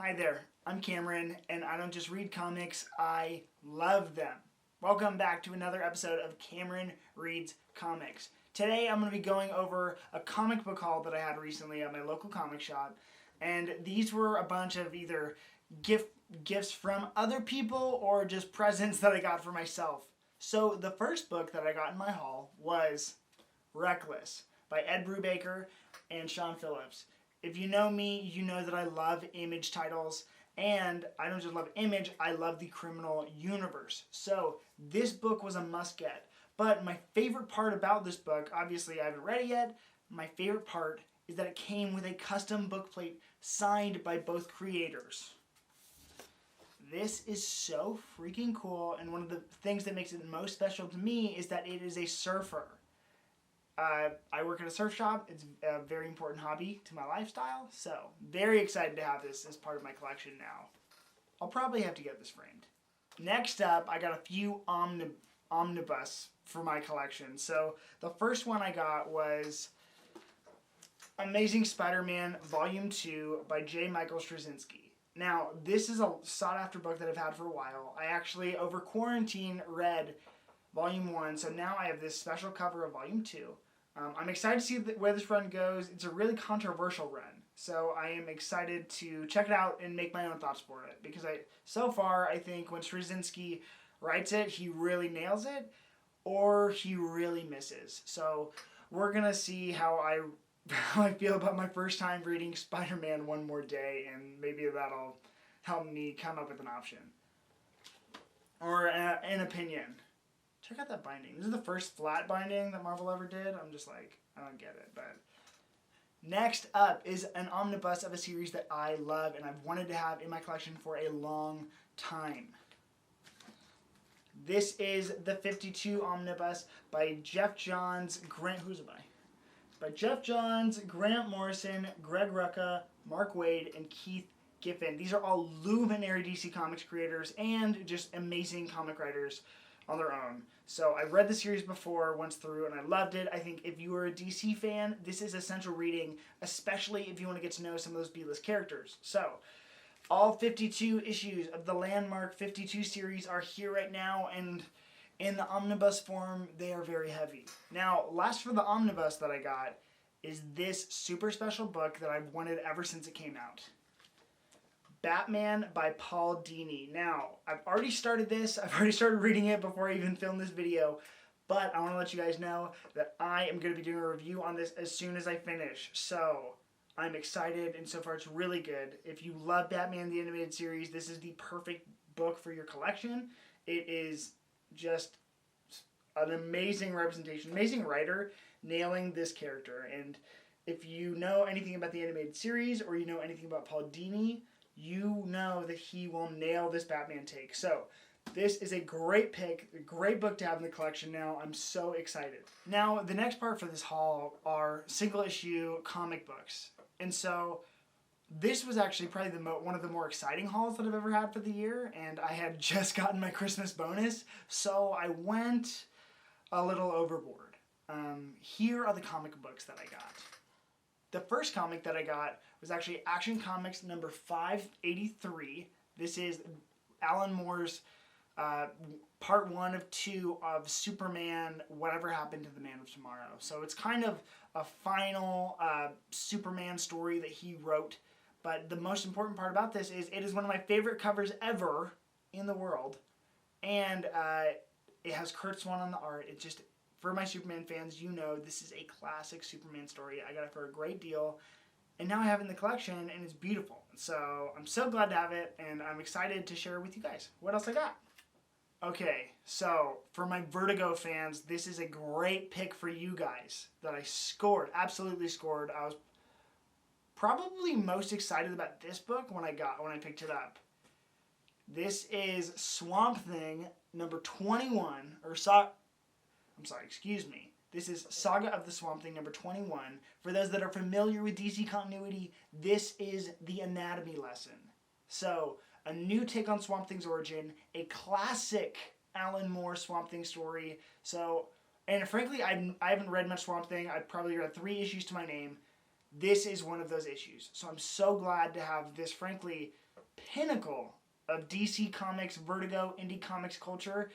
Hi there, I'm Cameron, and I don't just read comics, I love them. Welcome back to another episode of Cameron Reads Comics. Today I'm going to be going over a comic book haul that I had recently at my local comic shop, and these were a bunch of either gifts from other people or just presents that I got for myself. So the first book that I got in my haul was Reckless by Ed Brubaker and Sean Phillips. If you know me, you know that I love Image titles, and I don't just love Image, I love the criminal universe. So this book was a must-get. But my favorite part about this book, obviously I haven't read it yet, my favorite part is that it came with a custom bookplate signed by both creators. This is so freaking cool, and one of the things that makes it most special to me is that it is a surfer. I work at a surf shop. It's a very important hobby to my lifestyle, so very excited to have this as part of my collection now. I'll probably have to get this framed. Next up, I got a few Omnibus for my collection. So the first one I got was Amazing Spider-Man Volume 2 by J. Michael Straczynski. Now, this is a sought-after book that I've had for a while. I actually, over quarantine, read Volume 1, so now I have this special cover of Volume 2. I'm excited to see where this run goes. It's a really controversial run, so I am excited to check it out and make my own thoughts for it. Because so far, I think when Straczynski writes it, he really nails it, or he really misses. So we're going to see how I feel about my first time reading Spider-Man one more day, and maybe that'll help me come up with an option. Or an opinion. Check out that binding. This is the first flat binding that Marvel ever did. I'm just like, I don't get it. But next up is an omnibus of a series that I love and I've wanted to have in my collection for a long time. This is the 52 Omnibus by Jeff Johns, who's it by? By Jeff Johns, Grant Morrison, Greg Rucka, Mark Waid, and Keith Giffen. These are all luminary DC Comics creators and just amazing comic writers on their own. So I read the series before, once through, and I loved it. I think if you are a DC fan, this is essential reading, especially if you want to get to know some of those B-list characters. So all 52 issues of the landmark 52 series are here right now, and in the omnibus form, they are very heavy. Now, last for the omnibus that I got is this super special book that I've wanted ever since it came out. Batman by Paul Dini. Now, I've already started this. I've already started reading it before I even filmed this video. But I want to let you guys know that I am going to be doing a review on this as soon as I finish. So, I'm excited, and so far it's really good. If you love Batman the Animated Series, this is the perfect book for your collection. It is just an amazing representation, amazing writer nailing this character. And if you know anything about the animated series or you know anything about Paul Dini, you know that he will nail this Batman take. So this is a great pick, a great book to have in the collection now. I'm so excited. Now, the next part for this haul are single issue comic books. And so this was actually probably one of the more exciting hauls that I've ever had for the year, and I had just gotten my Christmas bonus, so I went a little overboard. Here are the comic books that I got. The first comic that I got was actually Action Comics number 583. This is Alan Moore's part 1 of 2 of Superman, Whatever Happened to the Man of Tomorrow. So it's kind of a final Superman story that he wrote. But the most important part about this is it is one of my favorite covers ever in the world. And it has Kurt Swan on the art. It just, for my Superman fans, you know this is a classic Superman story. I got it for a great deal. And now I have it in the collection, and it's beautiful. So I'm so glad to have it, and I'm excited to share it with you guys. What else I got? Okay, so for my Vertigo fans, this is a great pick for you guys that I scored, absolutely scored. I was probably most excited about this book when I picked it up. This is Swamp Thing number 21, This is Saga of the Swamp Thing number 21. For those that are familiar with DC continuity, this is the anatomy lesson. So, a new take on Swamp Thing's origin, a classic Alan Moore Swamp Thing story. So, and frankly, I haven't read much Swamp Thing. I've probably read 3 issues to my name. This is one of those issues. So I'm so glad to have this, frankly, pinnacle of DC Comics, Vertigo, indie comics culture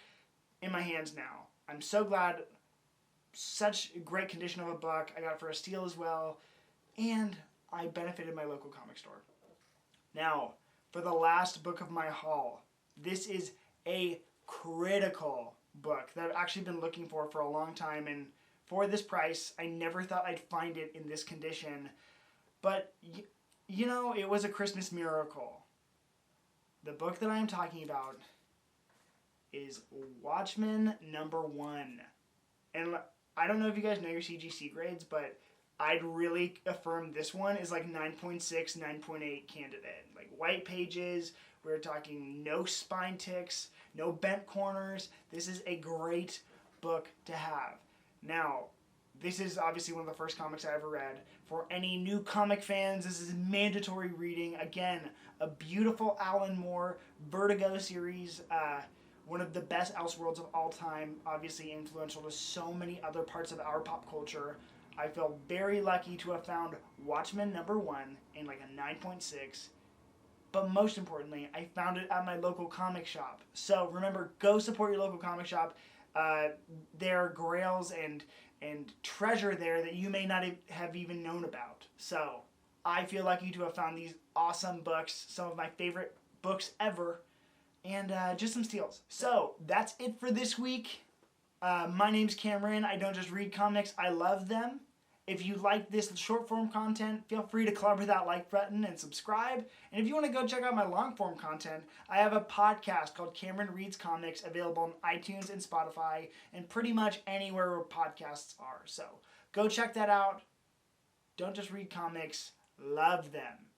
in my hands now. I'm so glad. Such great condition of a book. I got it for a steal as well. And I benefited my local comic store. Now, for the last book of my haul, this is a critical book that I've actually been looking for a long time, and for this price, I never thought I'd find it in this condition, but you know, it was a Christmas miracle. The book that I'm talking about is Watchmen #1, and I don't know if you guys know your CGC grades, but I'd really affirm this one is like 9.6, 9.8 candidate. Like white pages, we're talking no spine ticks, no bent corners. This is a great book to have. Now, this is obviously one of the first comics I ever read. For any new comic fans, this is mandatory reading. Again, a beautiful Alan Moore Vertigo series, one of the best Elseworlds of all time, obviously influential to so many other parts of our pop culture. I feel very lucky to have found Watchmen #1 in like a 9.6. But most importantly, I found it at my local comic shop. So remember, go support your local comic shop. There are grails and treasure there that you may not have even known about. So I feel lucky to have found these awesome books, some of my favorite books ever, and just some steals. So that's it for this week. My name's Cameron. I don't just read comics, I love them. If you like this short form content, feel free to clobber that like button and subscribe. And if you want to go check out my long form content, I have a podcast called Cameron Reads Comics available on iTunes and Spotify and pretty much anywhere where podcasts are. So go check that out. Don't just read comics, love them.